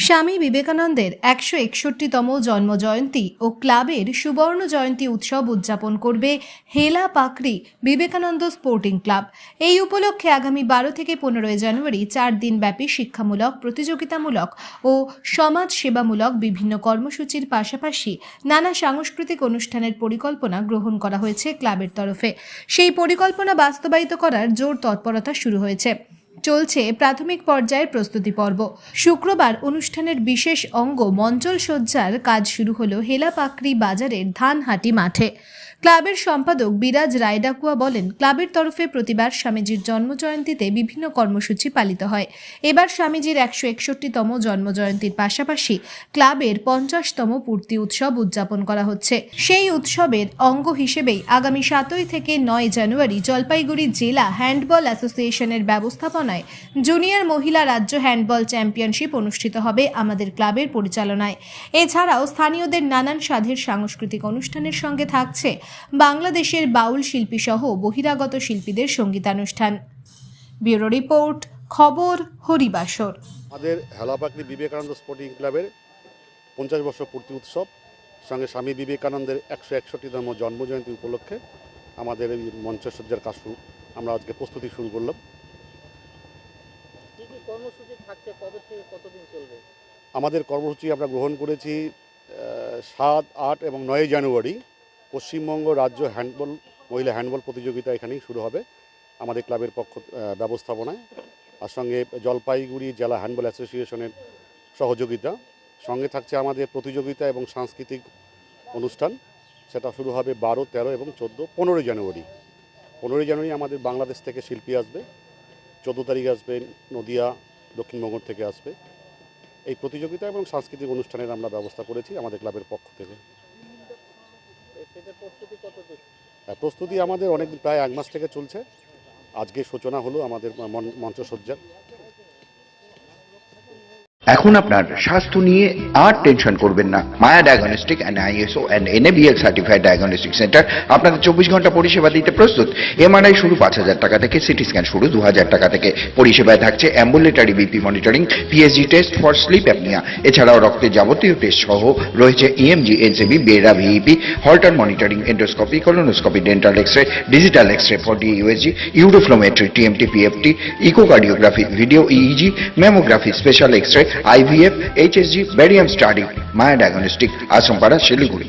স্বামী বিবেকানন্দের ১৬১তম জন্মজয়ন্তী ও ক্লাবের সুবর্ণ জয়ন্তী উৎসব উদযাপন করবে হেলা পাকড়ি বিবেকানন্দ স্পোর্টিং ক্লাব। এই উপলক্ষে আগামী ১২ থেকে ১৫ জানুয়ারি ৪ দিনব্যাপী শিক্ষামূলক, প্রতিযোগিতামূলক ও সমাজ সেবামূলক বিভিন্ন কর্মসূচির পাশাপাশি নানা সাংস্কৃতিক অনুষ্ঠানের পরিকল্পনা গ্রহণ করা হয়েছে ক্লাবের তরফে। সেই পরিকল্পনা বাস্তবায়িত করার জোর তৎপরতা শুরু হয়েছে। চলছে প্রাথমিক পর্যায়ের প্রস্তুতি পর্ব। শুক্রবার অনুষ্ঠানের বিশেষ অঙ্গ মঞ্চল সজ্জার কাজ শুরু হলো হেলা পাকড়ি বাজারের ধানহাটি মাঠে। ক্লাবের সম্পাদক বিরাজ রায়ডাকুয়া বলেন, ক্লাবের তরফে প্রতিবার স্বামীজির জন্মজয়ন্তীতে বিভিন্ন কর্মসূচি পালিত হয়। এবার স্বামীজির ১৬১তম জন্মজয়ন্তীর পাশাপাশি ক্লাবের ৫০তম পূর্তি উৎসব উদযাপন করা হচ্ছে। সেই উৎসবের অঙ্গ হিসেবেই আগামী ৭ থেকে ৯ জানুয়ারি জলপাইগুড়ি জেলা হ্যান্ডবল অ্যাসোসিয়েশনের ব্যবস্থাপনায় জুনিয়র মহিলা রাজ্য হ্যান্ডবল চ্যাম্পিয়নশিপ অনুষ্ঠিত হবে আমাদের ক্লাবের পরিচালনায়। এছাড়াও স্থানীয়দের নানান স্বাদের সাংস্কৃতিক অনুষ্ঠানের সঙ্গে থাকছে বাংলাদেশের বাউল শিল্পী সহ বহিরাগত শিল্পীদের সঙ্গীতানুষ্ঠান। ব্যুরো রিপোর্ট, খবর হরিবাসর। আমাদের হেলা পাকড়ি বিবেকানন্দ স্পোর্টিং ক্লাবের ৫০ বর্ষ পূর্তি উৎসব সঙ্গে স্বামী বিবেকানন্দের ১৬১তম জন্মজয়ন্তী উপলক্ষে আমাদের এই মঞ্চসজ্জার কাজ আমরা আজকে প্রস্তুতি শুরু করলাম। আমাদের কর্মসূচি আমরা গ্রহণ করেছি ৭, ৮ এবং ৯ জানুয়ারি পশ্চিমবঙ্গ রাজ্য হ্যান্ডবল মহিলা হ্যান্ডবল প্রতিযোগিতা এখানেই শুরু হবে আমাদের ক্লাবের ব্যবস্থাপনায়, আর সঙ্গে জলপাইগুড়ি জেলা হ্যান্ডবল অ্যাসোসিয়েশনের সহযোগিতা। সঙ্গে থাকছে আমাদের প্রতিযোগিতা এবং সাংস্কৃতিক অনুষ্ঠান, সেটা শুরু হবে ১২, ১৩ এবং ১৪, ১৫ জানুয়ারি। ১৫ জানুয়ারি আমাদের বাংলাদেশ থেকে শিল্পী আসবে, ১৪ তারিখ আসবে নদিয়া দক্ষিণবঙ্গ থেকে আসবে। এই প্রতিযোগিতা এবং সাংস্কৃতিক অনুষ্ঠানের আমরা ব্যবস্থা করেছি আমাদের ক্লাবের পক্ষ থেকে। প্রস্তুতি আমাদের অনেক প্রায় ১ মাস থেকে চলছে। আজকে সূচনা হলো আমাদের মঞ্চসজ্জার। এখন আপনার স্বাস্থ্য নিয়ে আর টেনশন করবেন না। Maya diagnostic and ISO and NABL certified diagnostic centre আপনাদের ২৪ ঘন্টা পরিষেবা দিতে প্রস্তুত। MRI শুরু ৫,০০০ টাকা থেকে, সিটি স্ক্যান শুরু ২,০০০ টাকা থেকে। পরিষেবায় থাকছে ambulatory BP monitoring, PSG test for sleep apnoea. এছাড়াও রক্তের যাবতীয় টেস্ট সহ রয়েছে EMG, NCB, BERA, VEP, Holter monitoring, endoscopy, colonoscopy, dental X ray, digital X ray 4D USG, uroflowmetry, TMT, PFT, echocardiography, video EEG, mammography, special X ray, IVF, HSG, barium study. Maya diagnostic, Ashrampara, Siliguri.